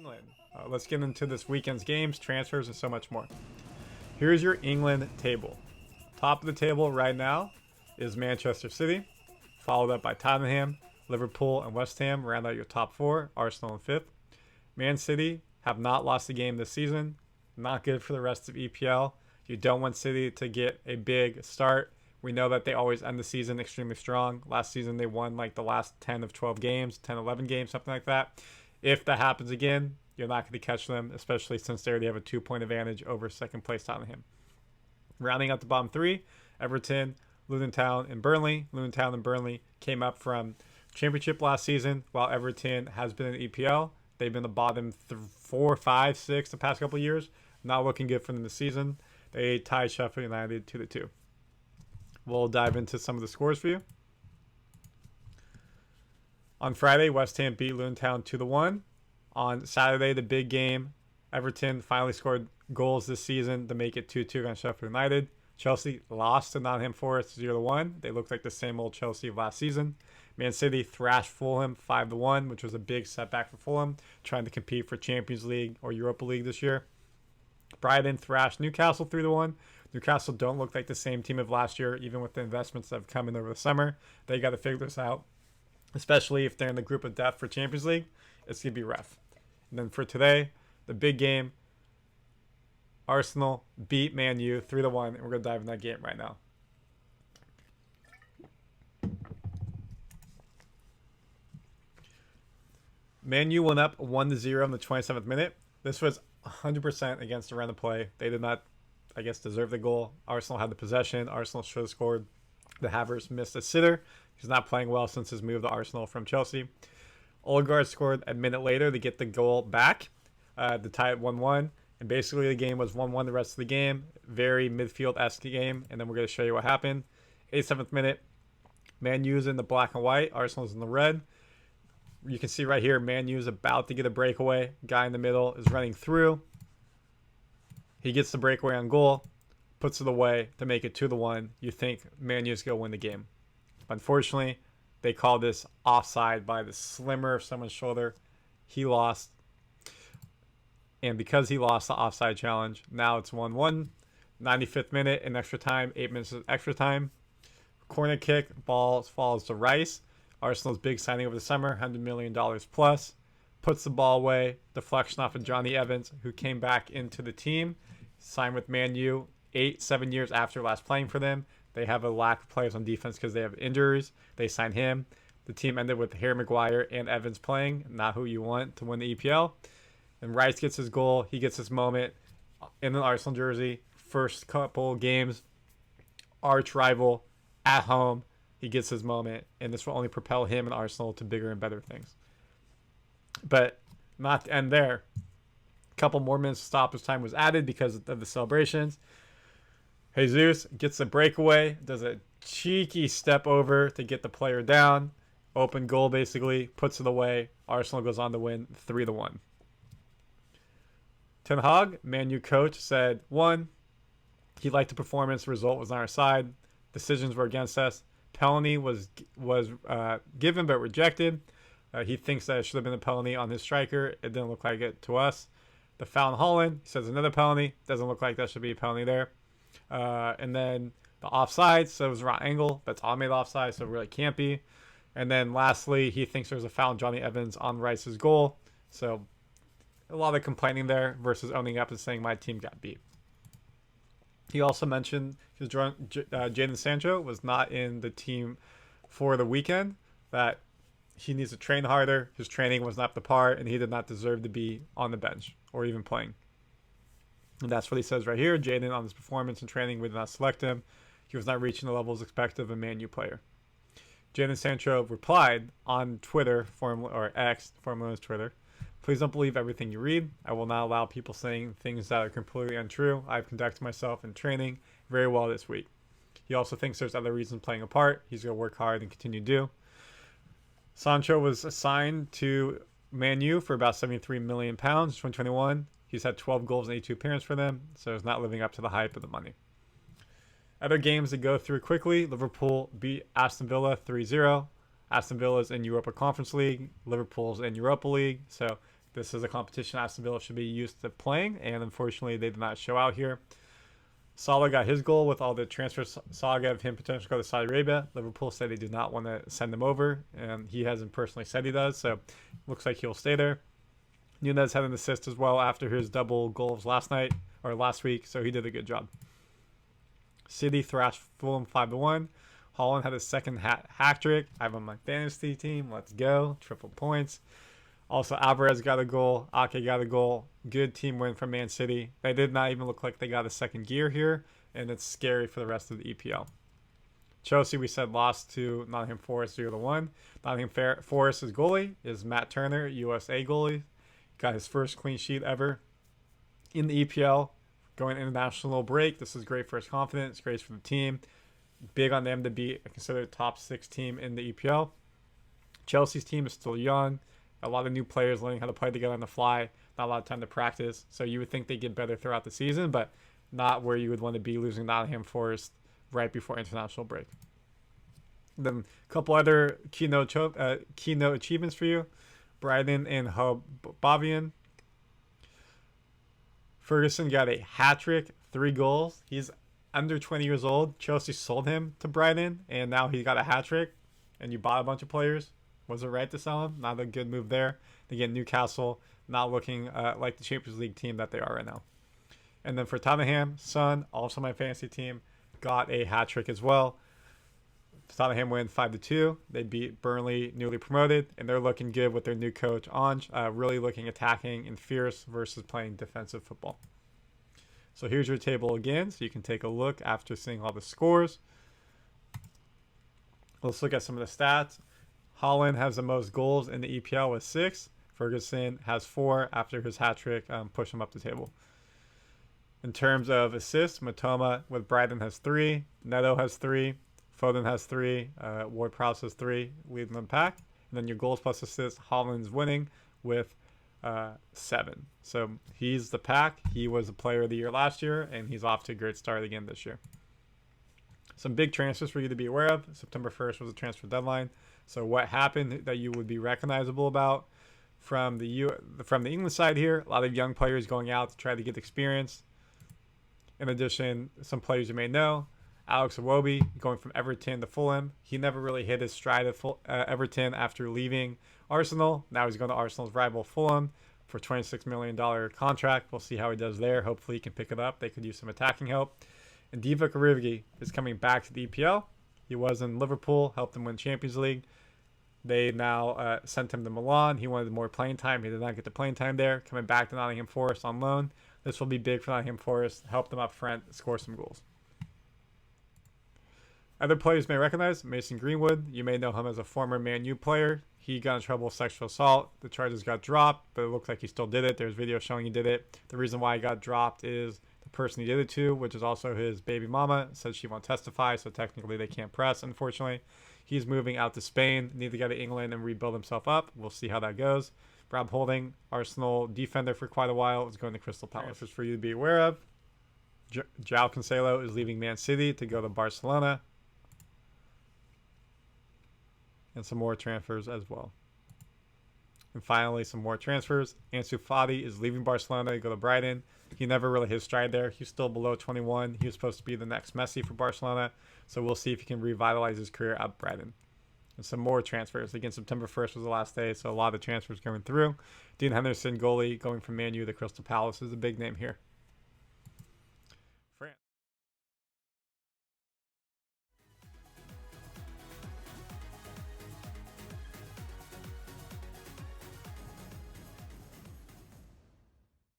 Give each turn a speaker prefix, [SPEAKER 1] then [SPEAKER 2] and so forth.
[SPEAKER 1] England. Let's get into this weekend's games, transfers, and so much more. Here's your England table. Top of the table right now is Manchester City, followed up by Tottenham, Liverpool, and West Ham. Round out your top four. Arsenal in fifth. Man City have not lost a game this season. Not good for the rest of EPL. You don't want City to get a big start. We know that they always end the season extremely strong. Last season, they won like the last 10 of 12 games, 10, 11 games, something like that. If that happens again, you're not going to catch them, especially since they already have a 2-point advantage over second place Tottenham. Rounding out the bottom three, Everton, Luton Town, and Burnley. Luton Town and Burnley came up from Championship last season, while Everton has been in EPL. They've been the bottom 4, 5, 6 the past couple of years. Not looking good for them this season. They tied Sheffield United 2-2. We'll dive into some of the scores for you. On Friday, West Ham beat Luton Town 2-1. On Saturday, the big game, Everton finally scored goals this season to make it 2-2 against Sheffield United. Chelsea lost to Nottingham Forrest 0-1. They looked like the same old Chelsea of last season. Man City thrashed Fulham 5-1, which was a big setback for Fulham, trying to compete for Champions League or Europa League this year. Brighton thrashed Newcastle 3-1. Newcastle don't look like the same team of last year, even with the investments that have come in over the summer. They got to figure this out, especially if they're in the group of death for Champions League. It's going to be rough. And then for today, the big game, Arsenal beat Man U 3-1, and we're going to dive in that game right now. Man U went up 1-0 in the 27th minute. This was 100% against the run of play. They did not, I guess, deserve the goal. Arsenal had the possession. Arsenal should have scored. The Havertz missed a sitter. He's not playing well since his move to Arsenal from Chelsea. Odegaard scored a minute later to get the goal back to tie it 1-1. And basically the game was 1-1 the rest of the game. Very midfield-esque game. And then we're going to show you what happened. 87th minute. Man U's in the black and white. Arsenal's in the red. You can see right here, Man U's about to get a breakaway. Guy in the middle is running through. He gets the breakaway on goal. Puts it away to make it 2-1. You think Man U's going to win the game. Unfortunately, they call this offside by the slimmer of someone's shoulder. He lost. And because he lost the offside challenge, now it's 1-1. 95th minute in extra time. 8 minutes of extra time. Corner kick. Ball falls to Rice. Arsenal's big signing over the summer. $100 million plus. Puts the ball away. Deflection off of Johnny Evans, who came back into the team. Signed with Man U 7 years after last playing for them. They have a lack of players on defense because they have injuries. They signed him. The team ended with Harry Maguire and Evans playing. Not who you want to win the EPL. And Rice gets his goal. He gets his moment in an Arsenal jersey. First couple games. Arch rival at home. He gets his moment. And this will only propel him and Arsenal to bigger and better things. But not to end there. A couple more minutes of stoppage time was added because of the celebrations. Jesus gets a breakaway, does a cheeky step over to get the player down. Open goal, basically, puts it away. Arsenal goes on to win 3-1. Ten Hag, Man U coach, said, 1, he liked the performance. The result was on our side. Decisions were against us. Penalty was given but rejected. He thinks that it should have been a penalty on his striker. It didn't look like it to us. The foul on Holland, he says another penalty. Doesn't look like that should be a penalty there. And then the offside, so it was wrong angle, but it's automated offside, so it really can't be. And then lastly, he thinks there's a foul on Johnny Evans on Rice's goal. So a lot of complaining there versus owning up and saying my team got beat. He also mentioned Jadon Sancho was not in the team for the weekend, that he needs to train harder. His training was not up to par, and he did not deserve to be on the bench or even playing. And that's what he says right here. Jadon, on his performance and training, we did not select him. He was not reaching the levels expected of a Man U player. Jadon Sancho replied on Twitter, or X, formerly known as Twitter, please don't believe everything you read. I will not allow people saying things that are completely untrue. I've conducted myself in training very well this week. He also thinks there's other reasons playing a part. He's going to work hard and continue to do. Sancho was assigned to Man U for about £73 million in 2021. He's had 12 goals and 82 appearances for them, so he's not living up to the hype of the money. Other games to go through quickly. Liverpool beat Aston Villa 3-0. Aston Villa is in Europa Conference League. Liverpool's in Europa League. So This is a competition Aston Villa should be used to playing, and unfortunately they did not show out here. Salah got his goal with all the transfer saga of him potentially go to Saudi Arabia. Liverpool said they do not want to send him over, and he hasn't personally said he does, so looks like he'll stay there. Nunez had an assist as well after his double goals last week, so he did a good job. City thrashed Fulham 5-1. Haaland had his second hat trick. I have on my fantasy team. Let's go. Triple points. Also, Alvarez got a goal. Ake got a goal. Good team win from Man City. They did not even look like they got a second gear here, and it's scary for the rest of the EPL. Chelsea, we said, lost to Nottingham Forest 0-1. Nottingham Forest's goalie is Matt Turner, USA goalie. Got his first clean sheet ever in the EPL. Going international break. This is great for his confidence. Great for the team. Big on them to be a considered top 6 team in the EPL. Chelsea's team is still young. A lot of new players learning how to play together on the fly. Not a lot of time to practice. So you would think they get better throughout the season, but not where you would want to be losing Nottingham Forest right before international break. And then a couple other keynote achievements for you. Brighton and Hobavian. Ferguson got a hat trick, 3 goals. He's under 20 years old. Chelsea sold him to Brighton, and now he got a hat trick. And you bought a bunch of players. Was it right to sell him? Not a good move there. Again, Newcastle not looking like the Champions League team that they are right now. And then for Tottenham, Son, also my fantasy team, got a hat trick as well. Tottenham win 5-2. They beat Burnley, newly promoted, and they're looking good with their new coach, Ange. Really looking attacking and fierce versus playing defensive football. So here's your table again, so you can take a look after seeing all the scores. Let's look at some of the stats. Haaland has the most goals in the EPL with 6. Ferguson has 4 after his hat trick pushed him up the table. In terms of assists, Matoma with Brighton has 3. Neto has 3. Foden has 3. Ward-Prowse has 3, leading the pack. And then your goals plus assists, Haaland's winning with 7. So he's the pack. He was the player of the year last year, and he's off to a great start again this year. Some big transfers for you to be aware of. September 1st was the transfer deadline. So what happened that you would be recognizable about from the England side here? A lot of young players going out to try to get experience. In addition, some players you may know. Alex Iwobi going from Everton to Fulham. He never really hit his stride at Everton after leaving Arsenal. Now he's going to Arsenal's rival Fulham for a $26 million contract. We'll see how he does there. Hopefully he can pick it up. They could use some attacking help. And Divock Origi is coming back to the EPL. He was in Liverpool, helped them win Champions League. They now sent him to Milan. He wanted more playing time. He did not get the playing time there. Coming back to Nottingham Forest on loan. This will be big for Nottingham Forest. Help them up front, score some goals. Other players may recognize Mason Greenwood. You may know him as a former Man U player. He got in trouble with sexual assault. The charges got dropped, but it looks like he still did it. There's video showing he did it. The reason why he got dropped is the person he did it to, which is also his baby mama, said she won't testify, so technically they can't press, unfortunately. He's moving out to Spain, need to go to England and rebuild himself up. We'll see how that goes. Rob Holding, Arsenal defender for quite a while, is going to Crystal Palace. Just for you to be aware of. João Cancelo is leaving Man City to go to Barcelona. And some more transfers as well. And finally, some more transfers. Ansu Fati is leaving Barcelona to go to Brighton. He never really hit stride there. He's still below 21. He was supposed to be the next Messi for Barcelona. So we'll see if he can revitalize his career at Brighton. And some more transfers. Again, September 1st was the last day, so a lot of transfers going through. Dean Henderson, goalie, going from Man U to Crystal Palace is a big name here.